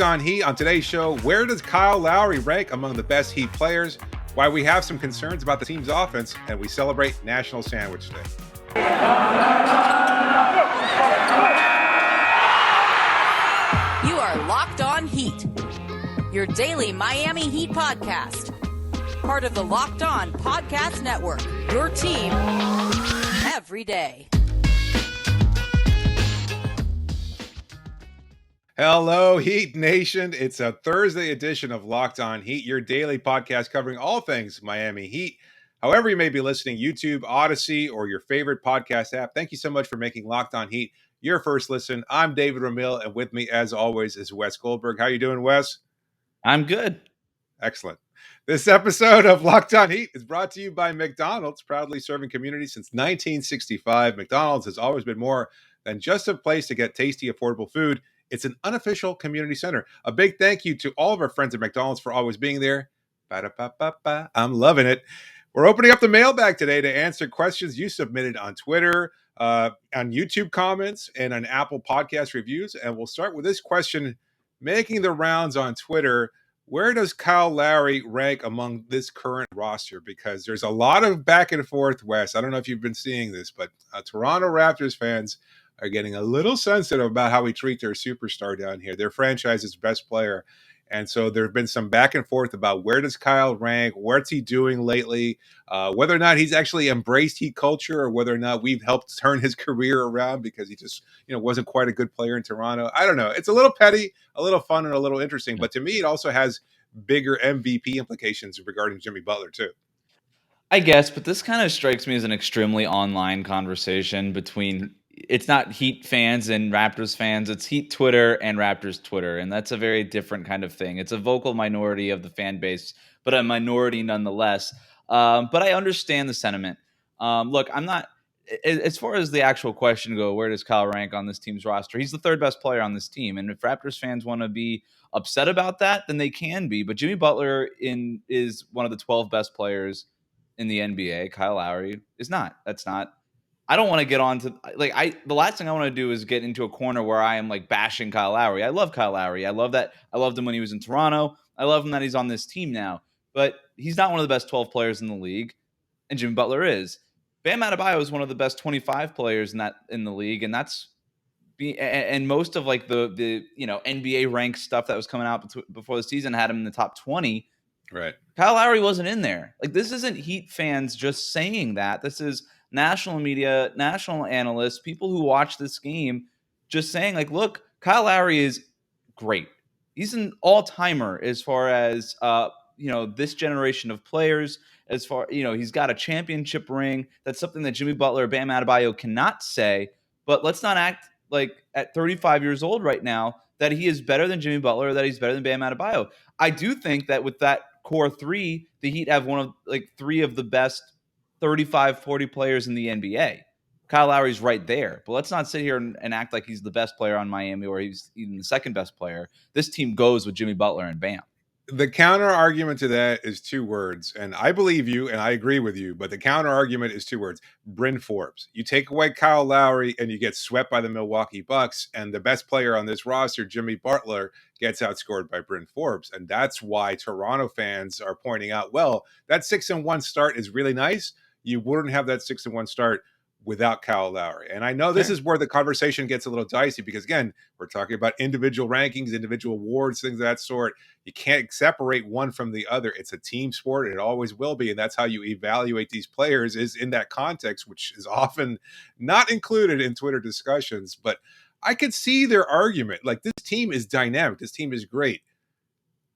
On Heat on today's show, where does Kyle Lowry rank among the best Heat players? Why we have some concerns about the team's offense, and we celebrate National Sandwich Day. You are Locked On Heat, your daily Miami Heat podcast. Part of the Locked On Podcast Network, your team every day. Hello, Heat Nation. It's a Thursday edition of Locked On Heat, your daily podcast covering all things Miami Heat. However you may be listening, YouTube, Odyssey, or your favorite podcast app, thank you so much for making Locked On Heat your first listen. I'm David Ramil, and with me, as always, is Wes Goldberg. How you doing, Wes? I'm good. Excellent. This episode of Locked On Heat is brought to you by McDonald's, proudly serving communities since 1965. McDonald's has always been more than just a place to get tasty, affordable food. It's an unofficial community center. A big thank you to all of our friends at McDonald's for always being there. Ba-da-ba-ba-ba. I'm loving it. We're opening up the mailbag today to answer questions you submitted on Twitter, on YouTube comments, and on Apple Podcast reviews. And we'll start with this question making the rounds on Twitter. Where does Kyle Lowry rank among this current roster? Because there's a lot of back and forth, Wes. I don't know if you've been seeing this, but Toronto Raptors fans are getting a little sensitive about how we treat their superstar down here, their franchise's best player. And so there have been some back and forth about where does Kyle rank, what's he doing lately, whether or not he's actually embraced Heat culture or whether or not we've helped turn his career around because he just, wasn't quite a good player in Toronto. I don't know. It's a little petty, a little fun, and a little interesting. But to me, it also has bigger MVP implications regarding Jimmy Butler, too. I guess, but this kind of strikes me as an extremely online conversation between it's not Heat fans and Raptors fans. It's Heat Twitter and Raptors Twitter. And that's a very different kind of thing. It's a vocal minority of the fan base, but a minority nonetheless. But I understand the sentiment. Look, I'm not, as far as the actual question go, where does Kyle rank on this team's roster? He's the third best player on this team. And if Raptors fans want to be upset about that, then they can be. But Jimmy Butler is one of the 12 best players in the NBA. Kyle Lowry is not. That's not. I don't want to get on to the last thing I want to do is get into a corner where I am like bashing Kyle Lowry. I love Kyle Lowry. I love that. I loved him when he was in Toronto. I love him that he's on this team now, but he's not one of the best 12 players in the league. And Jimmy Butler is. Bam Adebayo is one of the best 25 players in the league. And and most of like the NBA ranked stuff that was coming out before the season had him in the top 20. Right. Kyle Lowry wasn't in there. Like, this isn't Heat fans just saying that. This is national media, national analysts, people who watch this game just saying, like, look, Kyle Lowry is great. He's an all-timer as far as, this generation of players. As far, he's got a championship ring. That's something that Jimmy Butler, Bam Adebayo cannot say. But let's not act like at 35 years old right now that he is better than Jimmy Butler, or that he's better than Bam Adebayo. I do think that with that core three, the Heat have one of like three of the best 35, 40 players in the NBA. Kyle Lowry's right there. But let's not sit here and act like he's the best player on Miami or he's even the second best player. This team goes with Jimmy Butler and Bam. The counter argument to that is two words, and I believe you and I agree with you, but the counter argument is two words: Bryn Forbes. You take away Kyle Lowry and you get swept by the Milwaukee Bucks, and the best player on this roster, Jimmy Butler, gets outscored by Bryn Forbes. And that's why Toronto fans are pointing out, well, that 6-1 start is really nice. You wouldn't have that 6-1 start without Kyle Lowry. And I know this is where the conversation gets a little dicey because, again, we're talking about individual rankings, individual awards, things of that sort. You can't separate one from the other. It's a team sport, and it always will be. And that's how you evaluate these players, is in that context, which is often not included in Twitter discussions. But I could see their argument. Like, this team is dynamic. This team is great.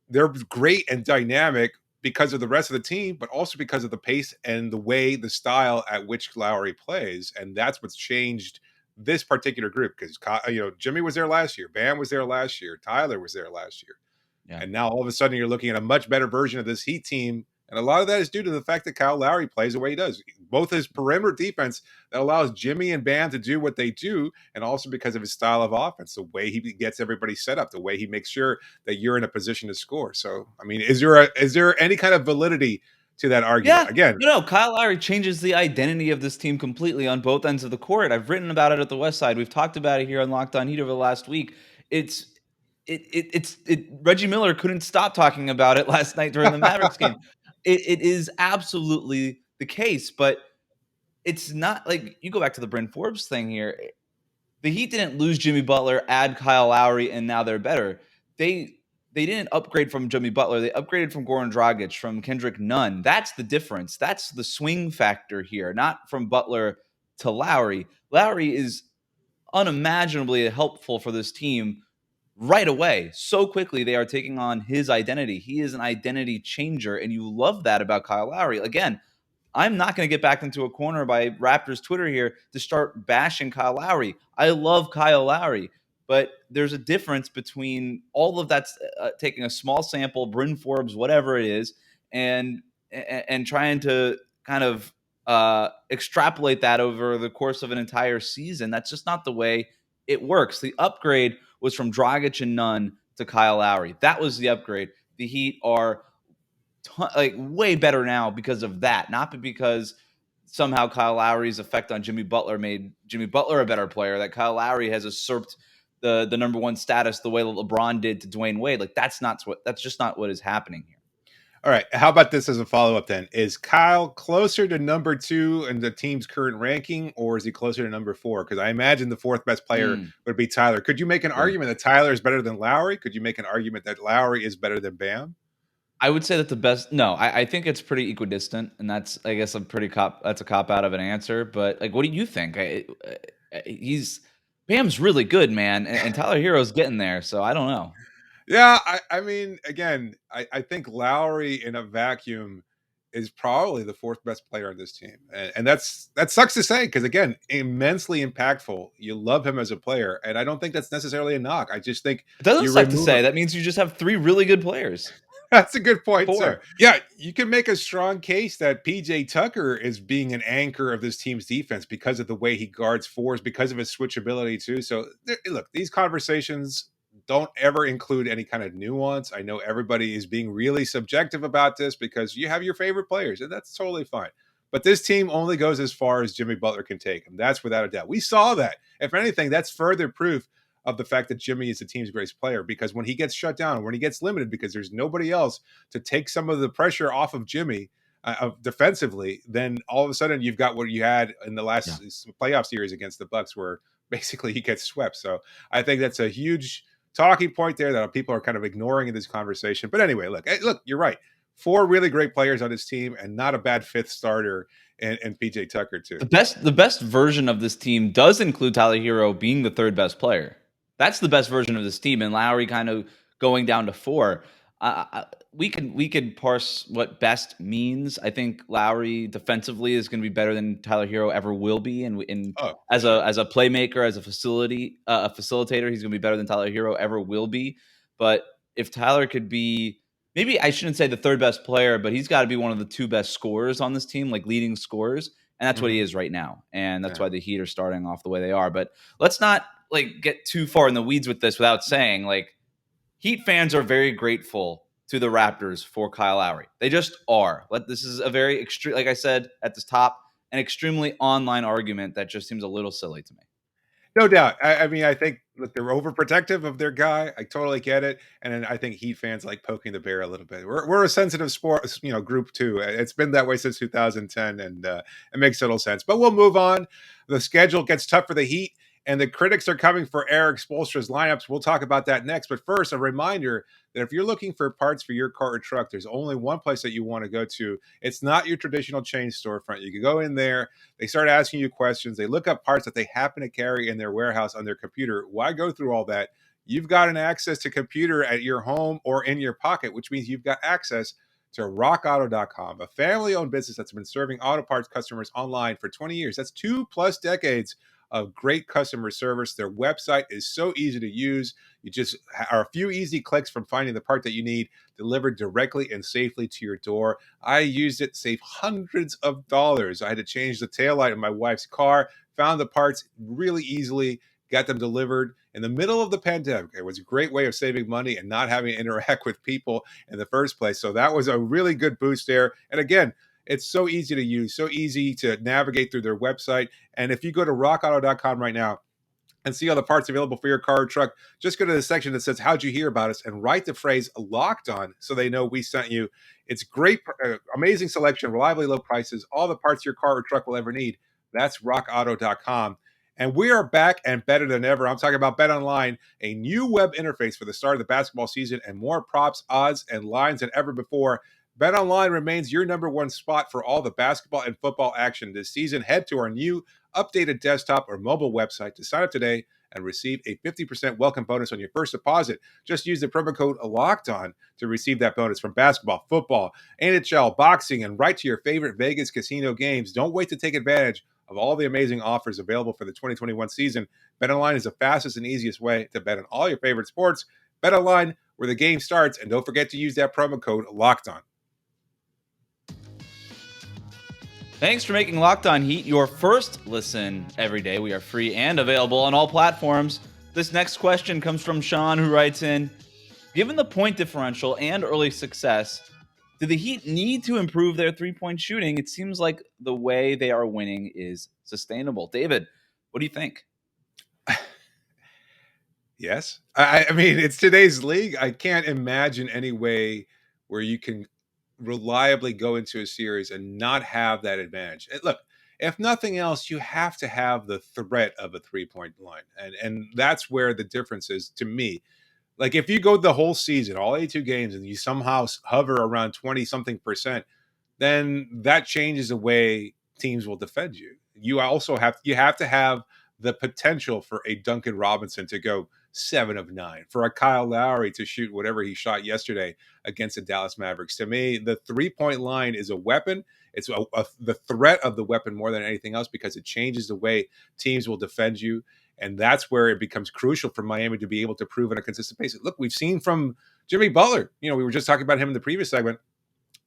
They're great and dynamic because of the rest of the team, but also because of the pace and the style at which Lowry plays. And that's what's changed this particular group, because, Jimmy was there last year. Bam was there last year. Tyler was there last year. Yeah. And now all of a sudden you're looking at a much better version of this Heat team. And a lot of that is due to the fact that Kyle Lowry plays the way he does. Both his perimeter defense that allows Jimmy and Bam to do what they do, and also because of his style of offense, the way he gets everybody set up, the way he makes sure that you're in a position to score. So, I mean, is there any kind of validity to that argument? Yeah. Again, Kyle Lowry changes the identity of this team completely on both ends of the court. I've written about it at the West Side. We've talked about it here on Locked On Heat over the last week. Reggie Miller couldn't stop talking about it last night during the Mavericks game. It is absolutely the case, but it's not like you go back to the Bryn Forbes thing here. The Heat didn't lose Jimmy Butler, add Kyle Lowry, and now they're better. They didn't upgrade from Jimmy Butler. They upgraded from Goran Dragic, from Kendrick Nunn. That's the difference. That's the swing factor here, not from Butler to Lowry. Lowry is unimaginably helpful for this team right away. So quickly, they are taking on his identity. He is an identity changer, and you love that about Kyle Lowry. Again, I'm not going to get backed into a corner by Raptors Twitter here to start bashing Kyle Lowry. I love Kyle Lowry, but there's a difference between all of that's taking a small sample, Bryn Forbes, whatever it is, and trying to kind of extrapolate that over the course of an entire season. That's just not the way it works. The upgrade was from Dragic and Nunn to Kyle Lowry. That was the upgrade. The Heat are way better now because of that, not because somehow Kyle Lowry's effect on Jimmy Butler made Jimmy Butler a better player, that Kyle Lowry has usurped the number one status the way that LeBron did to Dwayne Wade. Like that's just not what is happening here. All right. How about this as a follow-up then? Is Kyle closer to number 2 in the team's current ranking, or is he closer to number 4? Because I imagine the fourth best player would be Tyler. Could you make an argument that Tyler is better than Lowry? Could you make an argument that Lowry is better than Bam? I would say that the best. No, I think it's pretty equidistant, and that's, I guess, that's a cop out of an answer. But like, what do you think? Bam's really good, man, and Tyler Herro's getting there. So I don't know. Yeah, I mean, again, I think Lowry in a vacuum is probably the fourth best player on this team, and that sucks to say because again, immensely impactful. You love him as a player, and I don't think that's necessarily a knock. I just think it doesn't suck to say. That means you just have 3 really good players. That's a good point, sir. Yeah, you can make a strong case that PJ Tucker is being an anchor of this team's defense because of the way he guards fours, because of his switchability too. So look, these conversations don't ever include any kind of nuance. I know everybody is being really subjective about this because you have your favorite players, and that's totally fine. But this team only goes as far as Jimmy Butler can take him. That's without a doubt. We saw that. If anything, that's further proof of the fact that Jimmy is the team's greatest player, because when he gets shut down, when he gets limited, because there's nobody else to take some of the pressure off of Jimmy defensively, then all of a sudden you've got what you had in the last playoff series against the Bucks, where basically he gets swept. So I think that's a huge talking point there that people are kind of ignoring in this conversation. But anyway, look, you're right. 4 really great players on this team, and not a bad fifth starter, and PJ Tucker too. The best version of this team does include Tyler Herro being the third best player. That's the best version of this team, and Lowry kind of going down to 4. We could parse what best means. I think Lowry defensively is going to be better than Tyler Herro ever will be, and as a playmaker, as a facilitator, he's going to be better than Tyler Herro ever will be. But if Tyler could be, maybe I shouldn't say the third best player, but he's got to be one of the 2 best scorers on this team, like leading scorers, and that's what he is right now, and that's why the Heat are starting off the way they are. But let's not get too far in the weeds with this without saying, Heat fans are very grateful to the Raptors for Kyle Lowry. They just are. This is a very extreme, like I said at the top, an extremely online argument that just seems a little silly to me. No doubt. I mean, I think they're overprotective of their guy. I totally get it, and then I think Heat fans like poking the bear a little bit. We're a sensitive sport, group too. It's been that way since 2010, and it makes total sense. But we'll move on. The schedule gets tough for the Heat, and the critics are coming for Eric Spoelstra's lineups. We'll talk about that next. But first, a reminder that if you're looking for parts for your car or truck, there's only one place that you want to go to. It's not your traditional chain storefront. You can go in there. They start asking you questions. They look up parts that they happen to carry in their warehouse on their computer. Why go through all that? You've got an access to computer at your home or in your pocket, which means you've got access to rockauto.com, a family-owned business that's been serving auto parts customers online for 20 years. That's 2+ decades of great customer service. Their website is so easy to use. You just are a few easy clicks from finding the part that you need delivered directly and safely to your door. I used it, saved hundreds of dollars. I had to change the taillight of my wife's car, found the parts really easily, got them delivered in the middle of the pandemic. It was a great way of saving money and not having to interact with people in the first place. So that was a really good boost there. And again, it's so easy to use, so easy to navigate through their website. And if you go to rockauto.com right now, and see all the parts available for your car or truck, just go to the section that says, "How'd you hear about us?" and write the phrase "locked on" so they know we sent you. It's great, amazing selection, reliably low prices, all the parts your car or truck will ever need. That's rockauto.com. And we are back and better than ever. I'm talking about Bet Online, a new web interface for the start of the basketball season and more props, odds, and lines than ever before. Bet Online remains your number one spot for all the basketball and football action this season. Head to our new updated desktop or mobile website to sign up today and receive a 50% welcome bonus on your first deposit. Just use the promo code LOCKEDON to receive that bonus from basketball, football, NHL, boxing, and right to your favorite Vegas casino games. Don't wait to take advantage of all the amazing offers available for the 2021 season. BetOnline is the fastest and easiest way to bet on all your favorite sports. BetOnline, where the game starts, and don't forget to use that promo code LOCKEDON. Thanks for making Locked On Heat your first listen every day. We are free and available on all platforms. This next question comes from Sean, who writes in, given the point differential and early success, do the Heat need to improve their three-point shooting? It seems like the way they are winning is sustainable. David, what do you think? Yes. I mean, it's today's league. I can't imagine any way where you can reliably go into a series and not have that advantage. Look, if nothing else, you have to have the threat of a three-point line. And that's where the difference is to me. Like if you go the whole season, all 82 games, and you somehow hover around 20-something%, then that changes the way teams will defend you. You have to have the potential for a Duncan Robinson to go 7 of 9, for a Kyle Lowry to shoot whatever he shot yesterday against the Dallas Mavericks. To me, the three-point line is a weapon. It's the threat of the weapon more than anything else, because it changes the way teams will defend you. And that's where it becomes crucial for Miami to be able to prove on a consistent basis. Look, we've seen from Jimmy Butler, we were just talking about him in the previous segment,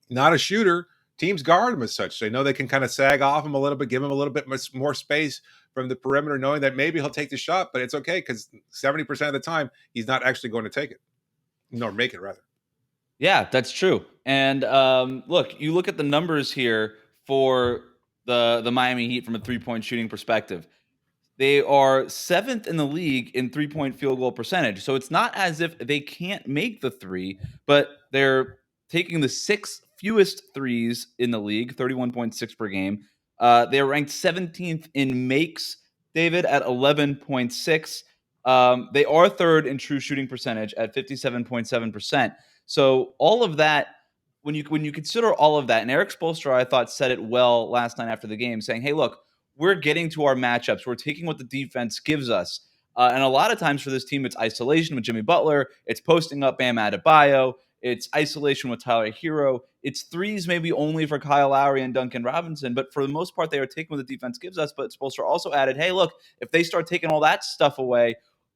not a shooter. Teams guard him as such. They know they can kind of sag off him a little bit, give him a little bit more space from the perimeter, knowing that maybe he'll take the shot, but it's okay because 70% of the time he's not actually going to take it, nor make it, rather. Yeah, that's true. And look, you look at the numbers here for the Miami Heat from a three-point shooting perspective. They are 7th in the league in three-point field goal percentage. So it's not as if they can't make the three, but they're taking the 6th fewest threes in the league, 31.6 per game. They're ranked 17th in makes, David, at 11.6. They are 3rd in true shooting percentage at 57.7%. So all of that, when you consider all of that, and Eric Spoelstra, I thought, said it well last night after the game, saying, hey, look, we're getting to our matchups. We're taking what the defense gives us. And a lot of times for this team, it's isolation with Jimmy Butler. It's posting up Bam Adebayo. It's isolation with Tyler Herro. It's threes maybe only for Kyle Lowry and Duncan Robinson. But for the most part, they are taking what the defense gives us. But Spoelstra also added, hey, look, if they start taking all that stuff away,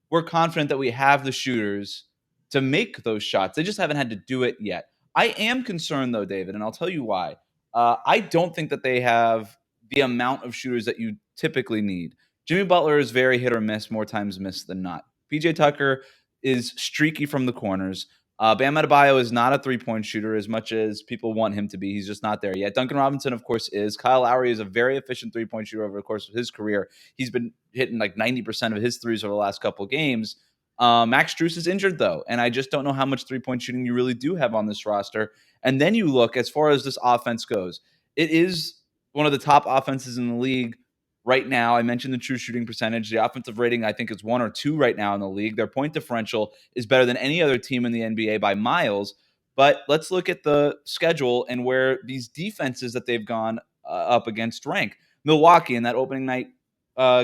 we're confident that we have the shooters to make those shots. They just haven't had to do it yet. I am concerned, though, David, and I'll tell you why. I don't think that they have the amount of shooters that you typically need. Jimmy Butler is very hit or miss, more times missed than not. PJ Tucker is streaky from the corners. Bam Adebayo is not a three-point shooter as much as people want him to be. He's just not there yet. Duncan Robinson, of course, is. Kyle Lowry is a very efficient three-point shooter over the course of his career. He's been hitting like 90% of his threes over the last couple of games. Max Strus is injured, though, and I just don't know how much three-point shooting you really do have on this roster. And then you look, as far as this offense goes, it is one of the top offenses in the league right now. I mentioned the true shooting percentage. The offensive rating, I think, is 1 or 2 right now in the league. Their point differential is better than any other team in the NBA by miles. But let's look at the schedule and where these defenses that they've gone up against rank. Milwaukee in that opening night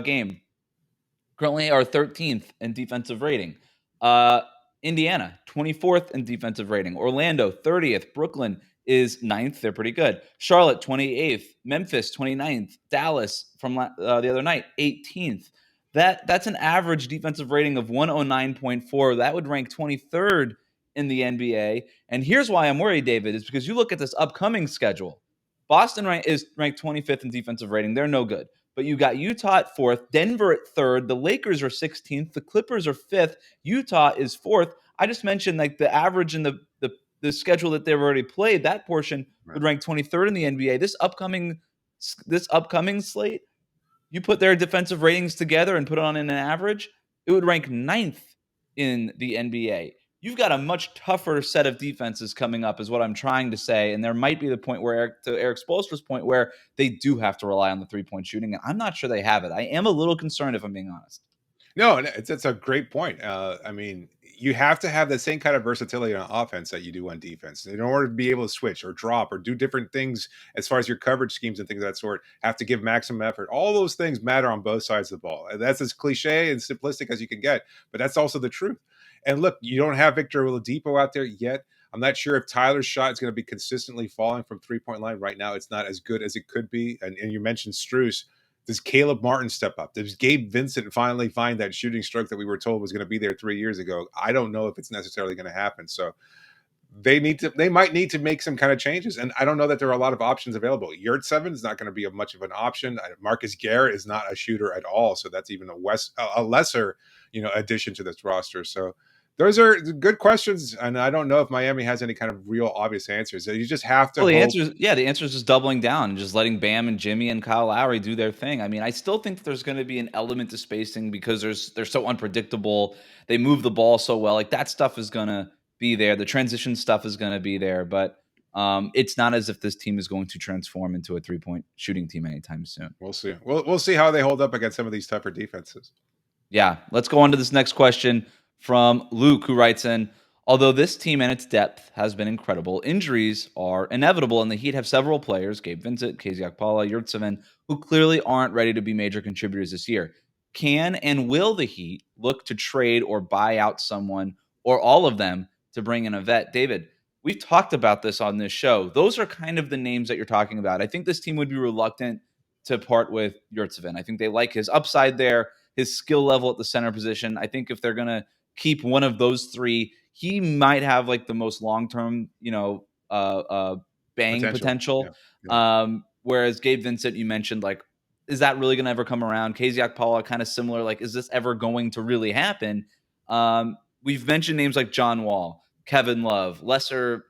game currently are 13th in defensive rating. Indiana, 24th in defensive rating. Orlando, 30th. Brooklyn is 9th. They're pretty good. Charlotte, 28th. Memphis, 29th. Dallas, from the other night, 18th. That's an average defensive rating of 109.4. That would rank 23rd in the NBA. And here's why I'm worried, David, is because you look at this upcoming schedule. Boston is ranked 25th in defensive rating. They're no good. But you got Utah at 4th, Denver at 3rd, the Lakers are 16th, the Clippers are 5th, Utah is 4th. I just mentioned like the average in the schedule that they've already played, that portion would rank 23rd in the NBA. This upcoming slate, you put their defensive ratings together and put it on in an average, it would rank 9th in the NBA. You've got a much tougher set of defenses coming up, is what I'm trying to say. And there might be the point where, to Eric Spoelstra's point, where they do have to rely on the three-point shooting. And I'm not sure they have it. I am a little concerned, if I'm being honest. No, it's a great point. I mean, you have to have the same kind of versatility on offense that you do on defense in order to be able to switch or drop or do different things as far as your coverage schemes and things of that sort. Have to give maximum effort. All those things matter on both sides of the ball. And that's as cliche and simplistic as you can get, but that's also the truth. And look, you don't have Victor Oladipo out there yet. I'm not sure if Tyler's shot is going to be consistently falling from three-point line. Right now, it's not as good as it could be. And you mentioned Strus. Does Caleb Martin step up? Does Gabe Vincent finally find that shooting stroke that we were told was going to be there 3 years ago? I don't know if it's necessarily going to happen. So they might need to make some kind of changes. And I don't know that there are a lot of options available. Yurtseven is not going to be much of an option. Marcus Garrett is not a shooter at all. So that's even a lesser, addition to this roster. So those are good questions, and I don't know if Miami has any kind of real obvious answers. You just have to. Well, the answer is just doubling down and just letting Bam and Jimmy and Kyle Lowry do their thing. I mean, I still think that there's going to be an element to spacing because they're so unpredictable. They move the ball so well. Like that stuff is going to be there. The transition stuff is going to be there, but it's not as if this team is going to transform into a 3-point shooting team anytime soon. We'll see. We'll see how they hold up against some of these tougher defenses. Yeah, let's go on to this next question from Luke, who writes in, although this team and its depth has been incredible, injuries are inevitable, and the Heat have several players, Gabe Vincent, KZ Okpala, Yurtseven, who clearly aren't ready to be major contributors this year. Can and will the Heat look to trade or buy out someone or all of them to bring in a vet? David, we've talked about this on this show. Those are kind of the names that you're talking about. I think this team would be reluctant to part with Yurtseven. I think they like his upside there, his skill level at the center position. I think if they're going to keep one of those three, he might have like the most long-term, bang potential. Yeah. Whereas Gabe Vincent, you mentioned, like, is that really going to ever come around? KZ Okpala, kind of similar. Like, is this ever going to really happen? We've mentioned names like John Wall, Kevin Love, lesser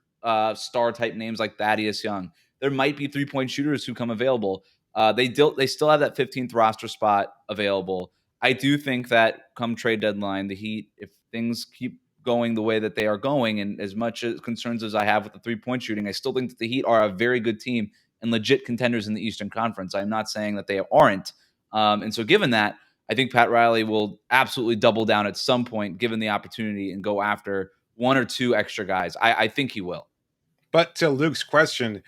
star type names like Thaddeus Young. There might be 3-point shooters who come available. They still have that 15th roster spot available. I do think that come trade deadline, the Heat, if things keep going the way that they are going, and as much as concerns as I have with the 3-point shooting, I still think that the Heat are a very good team and legit contenders in the Eastern Conference. I'm not saying that they aren't. And so given that, I think Pat Riley will absolutely double down at some point, given the opportunity, and go after one or two extra guys. I think he will. But to Luke's question,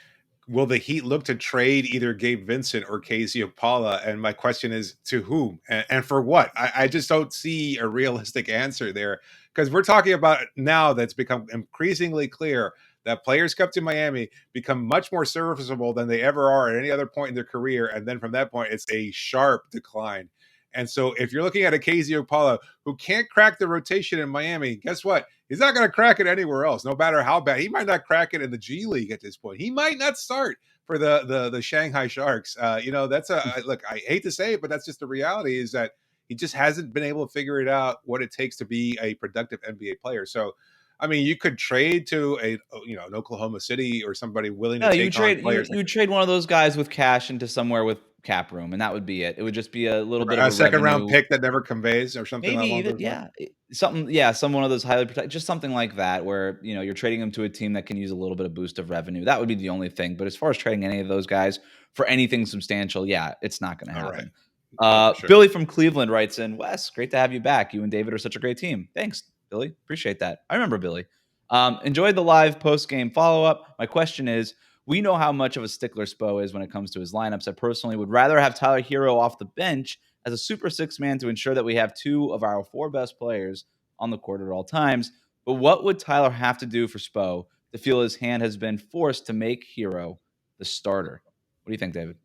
will the Heat look to trade either Gabe Vincent or KZ Okpala? And my question is, to whom and for what? I just don't see a realistic answer there, because we're talking about now that's become increasingly clear that players come to Miami become much more serviceable than they ever are at any other point in their career. And then from that point, it's a sharp decline. And so if you're looking at a KZ Okpala who can't crack the rotation in Miami, guess what? He's not going to crack it anywhere else, no matter how bad. He might not crack it in the G League at this point. He might not start for the Shanghai Sharks. That's look, I hate to say it, but that's just the reality, is that he just hasn't been able to figure it out what it takes to be a productive NBA player. So, I mean, you could trade to an Oklahoma City or somebody willing to take on players. You trade one of those guys with cash into somewhere with cap room, and that would be it. It would just be a little bit of a second round pick that never conveys or something. Maybe even, some one of those highly protected, just something like that, where you're trading them to a team that can use a little bit of boost of revenue. That would be the only thing. But as far as trading any of those guys for anything substantial, it's not going to happen. Right. Sure. Billy from Cleveland writes in, Wes, great to have you back. You and David are such a great team. Thanks, Billy. Appreciate that. I remember Billy. Enjoyed the live post-game follow-up. My question is, we know how much of a stickler Spo is when it comes to his lineups. I personally would rather have Tyler Herro off the bench as a super six man to ensure that we have two of our four best players on the court at all times. But what would Tyler have to do for Spo to feel his hand has been forced to make Herro the starter? What do you think, David?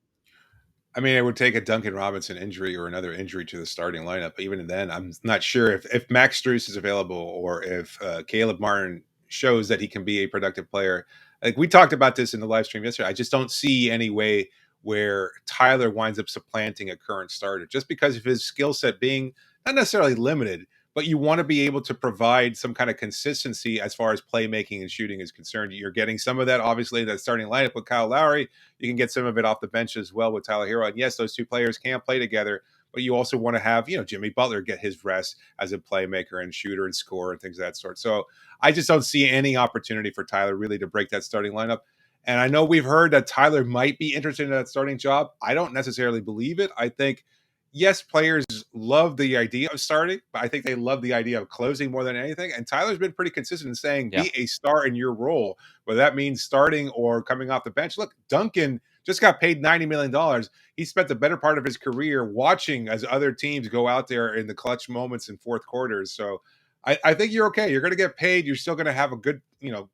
I mean, it would take a Duncan Robinson injury or another injury to the starting lineup. But even then, I'm not sure if Max Strus is available or if Caleb Martin shows that he can be a productive player. Like we talked about this in the live stream yesterday, I just don't see any way where Tyler winds up supplanting a current starter just because of his skill set being not necessarily limited, but you want to be able to provide some kind of consistency as far as playmaking and shooting is concerned. You're getting some of that, obviously, that starting lineup with Kyle Lowry. You can get some of it off the bench as well with Tyler Herro. And yes, those two players can play together, but you also want to have, Jimmy Butler get his rest as a playmaker and shooter and scorer and things of that sort. So I just don't see any opportunity for Tyler really to break that starting lineup. And I know we've heard that Tyler might be interested in that starting job. I don't necessarily believe it. I think, yes, players love the idea of starting, but I think they love the idea of closing more than anything. And Tyler's been pretty consistent in saying, be a star in your role, whether that means starting or coming off the bench. Look, Duncan just got paid $90 million. He spent the better part of his career watching as other teams go out there in the clutch moments in fourth quarters. So I think you're okay. You're going to get paid. You're still going to have a good,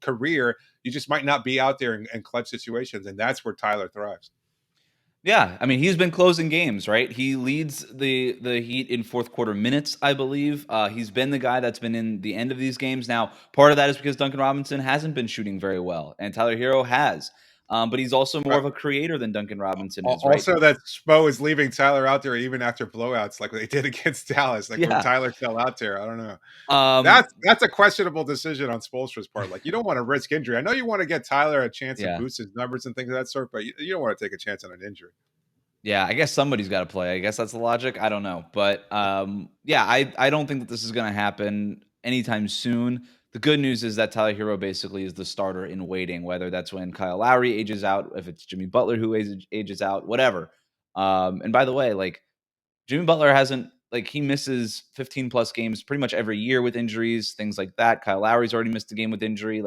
career. You just might not be out there in clutch situations. And that's where Tyler thrives. Yeah, I mean, he's been closing games, right? He leads the Heat in fourth quarter minutes, I believe. He's been the guy that's been in the end of these games. Now, part of that is because Duncan Robinson hasn't been shooting very well, and Tyler Herro has. But he's also more of a creator than Duncan Robinson is, right? Also, that Spo is leaving Tyler out there even after blowouts like they did against Dallas, when Tyler fell out there. I don't know. That's a questionable decision on Spoelstra's part. Like, you don't want to risk injury. I know you want to get Tyler a chance to boost his numbers and things of that sort, but you don't want to take a chance on an injury. Yeah, I guess somebody's got to play. I guess that's the logic. I don't know. But I don't think that this is going to happen anytime soon. The good news is that Tyler Herro basically is the starter in waiting, whether that's when Kyle Lowry ages out, if it's Jimmy Butler who ages out, whatever. And by the way, like, Jimmy Butler he misses 15 plus games pretty much every year with injuries, things like that. Kyle Lowry's already missed a game with injury.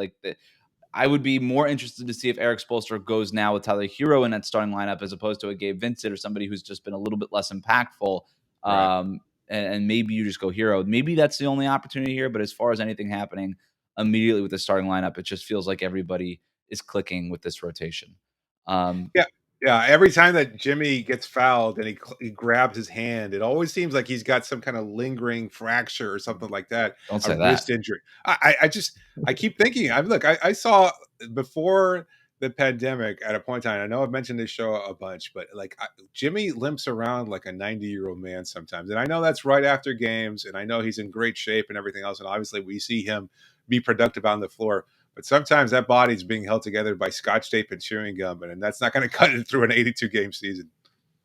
I would be more interested to see if Erik Spoelstra goes now with Tyler Herro in that starting lineup as opposed to a Gabe Vincent or somebody who's just been a little bit less impactful. Right. And maybe you just go Herro. Maybe that's the only opportunity here. But as far as anything happening immediately with the starting lineup, it just feels like everybody is clicking with this rotation. Yeah. Every time that Jimmy gets fouled and he grabs his hand, it always seems like he's got some kind of lingering fracture or something like that. Don't say wrist injury. I keep thinking. I saw before the pandemic at a point in time. I know I've mentioned this show a bunch, but Jimmy limps around like a 90-year-old man sometimes, and I know that's right after games, and I know he's in great shape and everything else, and obviously we see him be productive on the floor. But sometimes that body's being held together by Scotch tape and chewing gum, and that's not going to cut it through an 82-game season.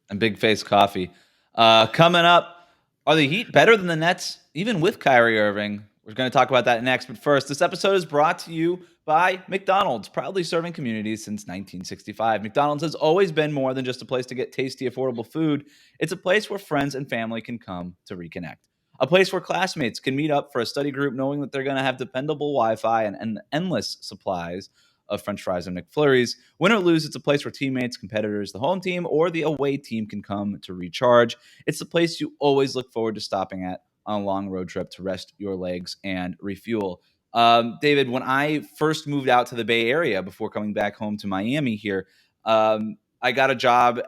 And big face coffee. Coming up, are the Heat better than the Nets, even with Kyrie Irving? We're going to talk about that next. But first, this episode is brought to you by McDonald's, proudly serving communities since 1965. McDonald's has always been more than just a place to get tasty, affordable food. It's a place where friends and family can come to reconnect. A place where classmates can meet up for a study group knowing that they're going to have dependable Wi-Fi and endless supplies of French fries and McFlurries. Win or lose, it's a place where teammates, competitors, the home team, or the away team can come to recharge. It's the place you always look forward to stopping at on a long road trip to rest your legs and refuel. David, when I first moved out to the Bay Area before coming back home to Miami here, I got a job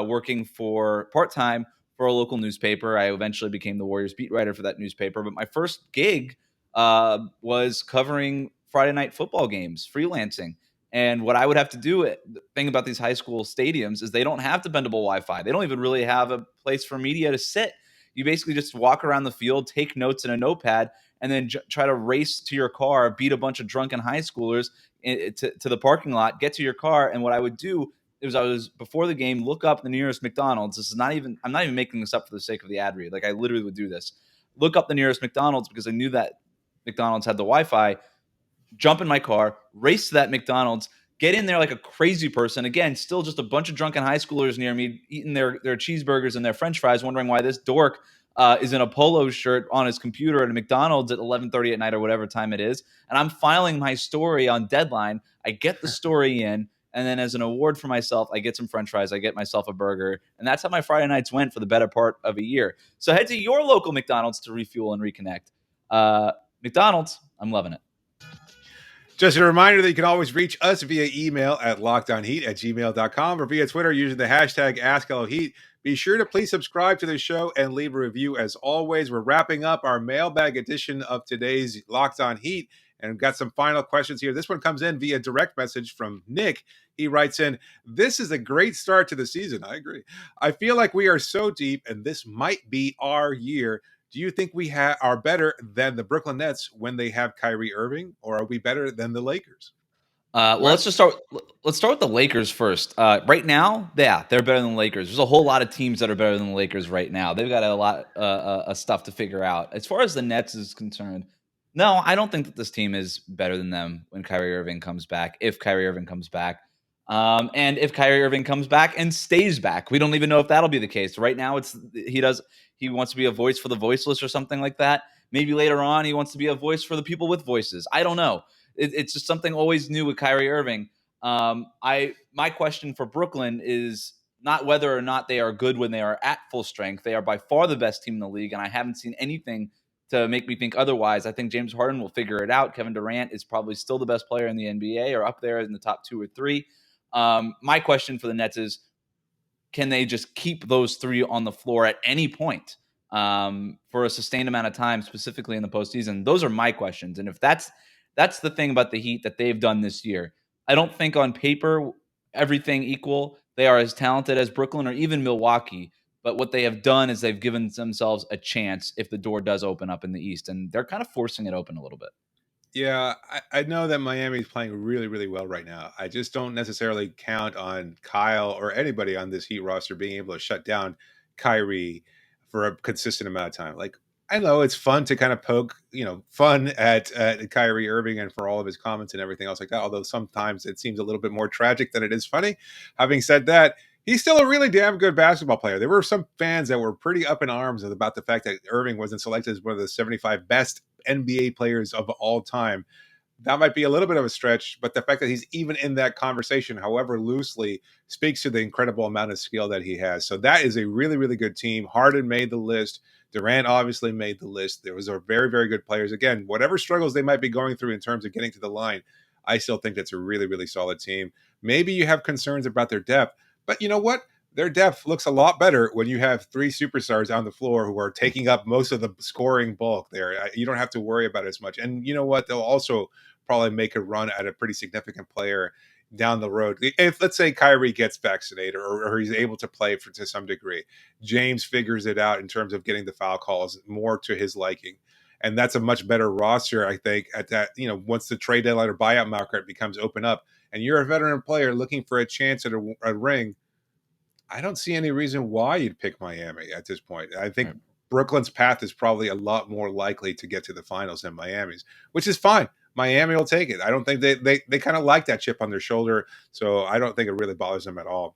working for part-time for a local newspaper. I eventually became the Warriors beat writer for that newspaper. But my first gig was covering Friday night football games, freelancing. And what I would have to do, the thing about these high school stadiums is they don't have dependable Wi-Fi. They don't even really have a place for media to sit. You basically just walk around the field, take notes in a notepad, and then try to race to your car, beat a bunch of drunken high schoolers to the parking lot, get to your car. And what I would do is I was, before the game, look up the nearest McDonald's. I'm not even making this up for the sake of the ad read. Like, I literally would do this. Look up the nearest McDonald's because I knew that McDonald's had the Wi-Fi. Jump in my car, race to that McDonald's, get in there like a crazy person. Again, still just a bunch of drunken high schoolers near me eating their cheeseburgers and their French fries, wondering why this dork is in a polo shirt on his computer at a McDonald's at 11:30 at night or whatever time it is. And I'm filing my story on deadline. I get the story in, and then as an award for myself, I get some French fries. I get myself a burger. And that's how my Friday nights went for the better part of a year. So head to your local McDonald's to refuel and reconnect. McDonald's, I'm loving it. Just a reminder that you can always reach us via email at lockedonheat@gmail.com or via Twitter using the hashtag AskLHeat. Be sure to please subscribe to the show and leave a review. As always, we're wrapping up our mailbag edition of today's Locked On Heat, and we've got some final questions here. This one comes in via direct message from Nick. He writes in, "This is a great start to the season." I agree. "I feel like we are so deep, and this might be our year. Do you think we are better than the Brooklyn Nets when they have Kyrie Irving, or are we better than the Lakers? Well, Wes? let's start with the Lakers first. Right now, yeah, they're better than the Lakers. There's a whole lot of teams that are better than the Lakers right now. They've got a lot of stuff to figure out. As far as the Nets is concerned, no, I don't think that this team is better than them when Kyrie Irving comes back. If Kyrie Irving comes back, and if Kyrie Irving comes back and stays back, we don't even know if that'll be the case. Right now, he wants to be a voice for the voiceless or something like that. Maybe later on, he wants to be a voice for the people with voices. I don't know. It's just something always new with Kyrie Irving. My question for Brooklyn is not whether or not they are good when they are at full strength. They are by far the best team in the league, and I haven't seen anything to make me think otherwise. I think James Harden will figure it out. Kevin Durant is probably still the best player in the NBA, or up there in the top 2 or 3. My question for the Nets is, can they just keep those 3 on the floor at any point for a sustained amount of time, specifically in the postseason? Those are my questions. And if that's the thing about the Heat that they've done this year. I don't think on paper, everything equal, they are as talented as Brooklyn or even Milwaukee. But what they have done is they've given themselves a chance if the door does open up in the East. And they're kind of forcing it open a little bit. Yeah, I know that Miami is playing really, really well right now. I just don't necessarily count on Kyle or anybody on this Heat roster being able to shut down Kyrie for a consistent amount of time. Like, I know it's fun to kind of poke, fun at Kyrie Irving and for all of his comments and everything else like that. Although sometimes it seems a little bit more tragic than it is funny. Having said that, he's still a really damn good basketball player. There were some fans that were pretty up in arms about the fact that Irving wasn't selected as one of the 75 best NBA players of all time. That might be a little bit of a stretch, but the fact that he's even in that conversation, however loosely, speaks to the incredible amount of skill that he has. So that is a really, really good team. Harden made the list. Durant obviously made the list. There was a very, very good players. Again, whatever struggles they might be going through in terms of getting to the line, I still think that's a really, really solid team. Maybe you have concerns about their depth, but you know what? Their depth looks a lot better when you have 3 superstars on the floor who are taking up most of the scoring bulk there. You don't have to worry about it as much. And you know what? They'll also probably make a run at a pretty significant player down the road. If, let's say, Kyrie gets vaccinated or he's able to play to some degree, James figures it out in terms of getting the foul calls more to his liking. And that's a much better roster, I think, at that, once the trade deadline or buyout market becomes open up and you're a veteran player looking for a chance at a ring, I don't see any reason why you'd pick Miami at this point. I think Brooklyn's path is probably a lot more likely to get to the finals than Miami's, which is fine. Miami will take it. I don't think they kind of like that chip on their shoulder, so I don't think it really bothers them at all.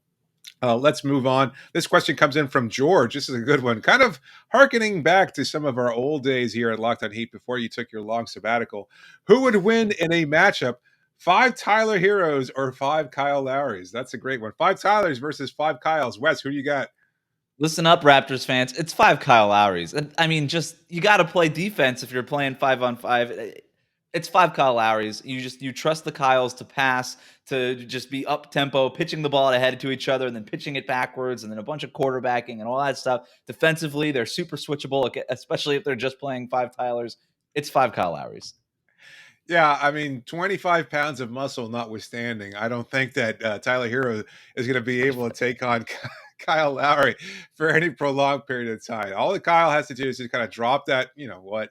Let's move on. This question comes in from George. This is a good one. Kind of hearkening back to some of our old days here at Locked on Heat before you took your long sabbatical. Who would win in a matchup? 5 Tyler Herros or 5 Kyle Lowrys? That's a great one. 5 Tylers versus 5 Kyles. Wes, who you got? Listen up, Raptors fans. It's 5 Kyle Lowrys. I mean, just you got to play defense if you're playing 5-on-5. It's 5 Kyle Lowrys. You trust the Kyles to pass, to just be up tempo, pitching the ball ahead to each other, and then pitching it backwards, and then a bunch of quarterbacking and all that stuff. Defensively, they're super switchable, especially if they're just playing 5 Tylers. It's 5 Kyle Lowrys. Yeah, I mean, 25 pounds of muscle notwithstanding, I don't think that Tyler Herro is going to be able to take on Kyle Lowry for any prolonged period of time. All that Kyle has to do is just kind of drop that,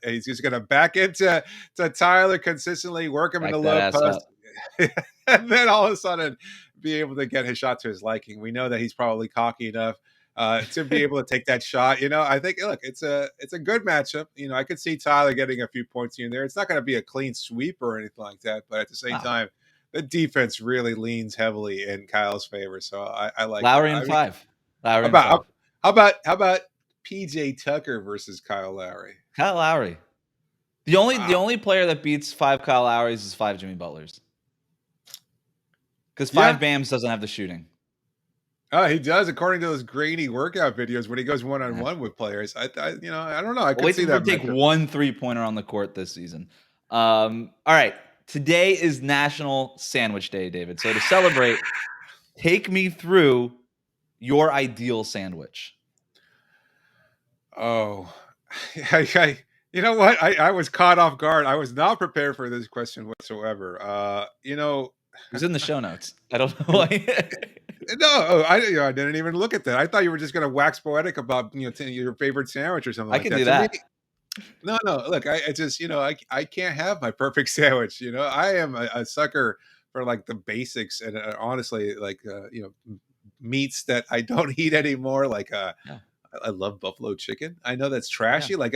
he's just going to back into Tyler consistently, work him in the low post, and then all of a sudden be able to get his shot to his liking. We know that he's probably cocky enough to be able to take that shot. I think, look, it's a good matchup. I could see Tyler getting a few points here and there. It's not going to be a clean sweep or anything like that, but at the same time, the defense really leans heavily in Kyle's favor. So I like Lowry and 5. Lowry how about PJ Tucker versus Kyle Lowry? Kyle Lowry. The only player that beats 5 Kyle Lowrys is 5 Jimmy Butlers. Because 5 Bams doesn't have the shooting. Oh, he does, according to those grainy workout videos when he goes one-on-one with players. I don't know. I could see that. Take one 3-pointer on the court this season. All right. Today is National Sandwich Day, David. So to celebrate, take me through your ideal sandwich. Oh, you know what? I was caught off guard. I was not prepared for this question whatsoever. It was in the show notes. I don't know why. No, I didn't even look at that. I thought you were just going to wax poetic about your favorite sandwich or something. I like can that. do that. No, no. Look, I just, I can't have my perfect sandwich. I am a sucker for like the basics, and honestly, like meats that I don't eat anymore. Like Yeah, I love buffalo chicken. I know that's yeah. trashy. Like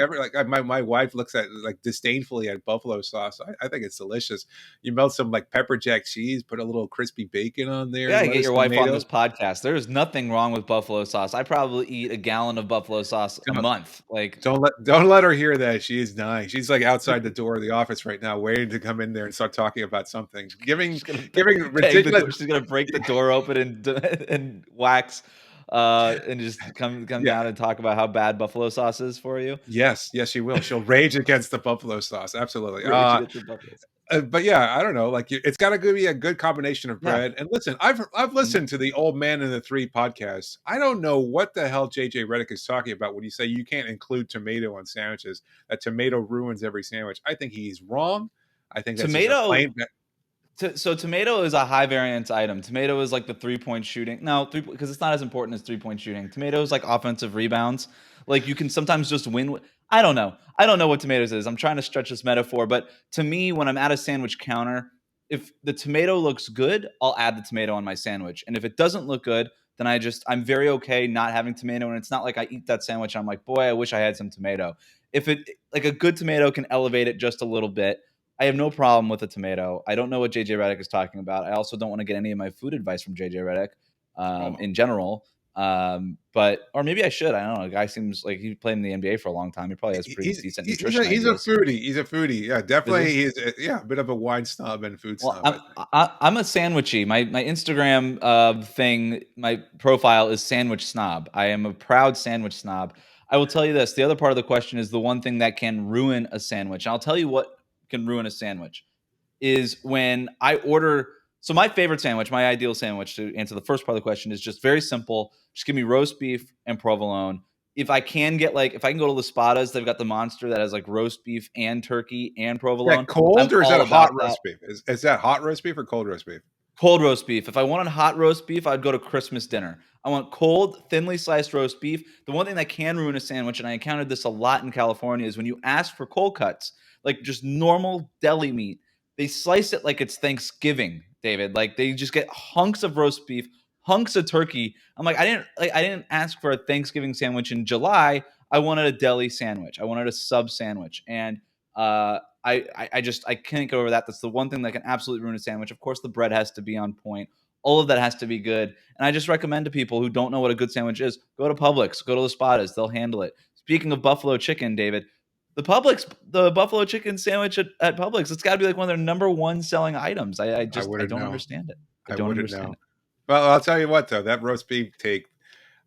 my wife looks at like disdainfully at buffalo sauce. I think it's delicious. You melt some like pepper jack cheese, put a little crispy bacon on You there, gotta get lettuce, your wife on tomato. this podcast. There is nothing wrong with buffalo sauce. I probably eat a gallon of buffalo sauce a Don't, month. Like, don't let her hear that. She is dying. She's like outside the door of the office right now, waiting to come in there and start talking about something, giving she's gonna giving bang the ridiculous. door. She's gonna break the door open and and wax, and just come Yeah. down and talk about how bad buffalo sauce is for you. Yes, yes, she will. She'll rage against the buffalo sauce. Absolutely. Rage against the buffalo sauce. But yeah, I don't know. Like it's got to be a good combination of Yeah. bread. And listen, I've Mhm. listened to the Old Man and the Three podcast. I don't know what the hell JJ Redick is talking about when you say you can't include tomato on sandwiches. That tomato ruins every sandwich. I think he's wrong. I think that's just a Tomato. plain. So tomato is a high variance item. Tomato is like the 3-point shooting. No, because it's not as important as 3-point shooting. Tomato is like offensive rebounds. Like you can sometimes just win. I don't know. I don't know what tomatoes is. I'm trying to stretch this metaphor, but to me, when I'm at a sandwich counter, if the tomato looks good, I'll add the tomato on my sandwich. And if it doesn't look good, then I'm very okay not having tomato. And it's not like I eat that sandwich and I'm like, boy, I wish I had some tomato. If it like a good tomato can elevate it just a little bit, I have no problem with a tomato. I don't know what JJ Redick is talking about. I also don't want to get any of my food advice from JJ Redick Oh, in general. Or maybe I should. I don't know. The guy seems like he played in the NBA for a long time. He probably has pretty decent nutrition he's a ideas. foodie. He's a foodie. Yeah, Is he? definitely. He's a bit of a wine snob and food Well, snob. I think. I'm a sandwichy. My Instagram thing, my profile is sandwich snob. I am a proud sandwich snob. I will tell you this. The other part of the question is the one thing that can ruin a sandwich. And I'll tell you what can ruin a sandwich is when I order. So my favorite sandwich, my ideal sandwich, to answer the first part of the question, is just very simple. Just give me roast beef and provolone. If I can go to Las they've got the monster that has like roast beef and turkey and Is that provolone. cold I'm or is that all a hot about that. roast beef? Is that hot roast beef or cold roast beef? Cold roast beef. If I wanted hot roast beef, I'd go to Christmas dinner. I want cold, thinly sliced roast beef. The one thing that can ruin a sandwich, and I encountered this a lot in California, is when you ask for cold cuts, like just normal deli meat, they slice it like it's Thanksgiving, David. Like they just get hunks of roast beef, hunks of turkey. I'm like, I didn't ask for a Thanksgiving sandwich in July. I wanted a deli sandwich. I wanted a sub sandwich. And I can't get over that. That's the one thing that can absolutely ruin a sandwich. Of course, the bread has to be on point. All of that has to be good. And I just recommend to people who don't know what a good sandwich is, go to Publix, go to the Spadas. They'll handle it. Speaking of buffalo chicken, David, the buffalo chicken sandwich at Publix, it's got to be like one of their number one selling items. I wouldn't don't know. understand it. I I don't wouldn't understand know. it. Well, I'll tell you what though, that roast beef take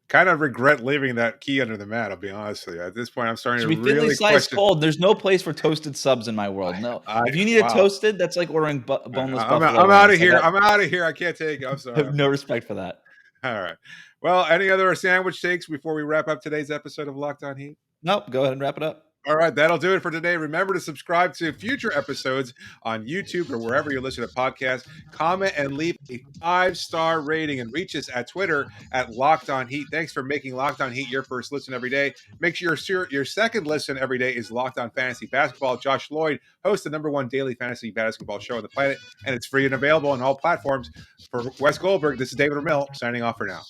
kind of regret leaving that key under the mat. I'll be honest with you. At this point, I'm It starting should to be thinly really sliced question. cold. There's no place for toasted subs in my world. No, if you need it Wow. toasted, that's like ordering boneless I'm buffalo out of wings. here. I'm out of here. I can't take it. I'm I sorry. have no respect for that. All right. Well, any other sandwich takes before we wrap up today's episode of Locked On Heat? Nope. Go ahead and wrap it up. All right, that'll do it for today. Remember to subscribe to future episodes on YouTube or wherever you listen to podcasts. Comment and leave a 5-star rating and reach us at Twitter at Locked On Heat. Thanks for making Locked On Heat your first listen every day. Make sure your second listen every day is Locked On Fantasy Basketball. Josh Lloyd hosts the #1 daily fantasy basketball show on the planet, and it's free and available on all platforms. For Wes Goldberg, this is David Ramil signing off for now.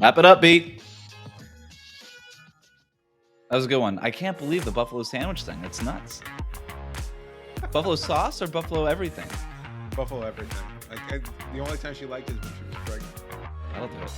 Wrap it up, Beat. That was a good one. I can't believe the buffalo sandwich thing. It's nuts. Buffalo sauce or buffalo everything? Buffalo everything. The only time she liked it was when she was pregnant. That'll do it.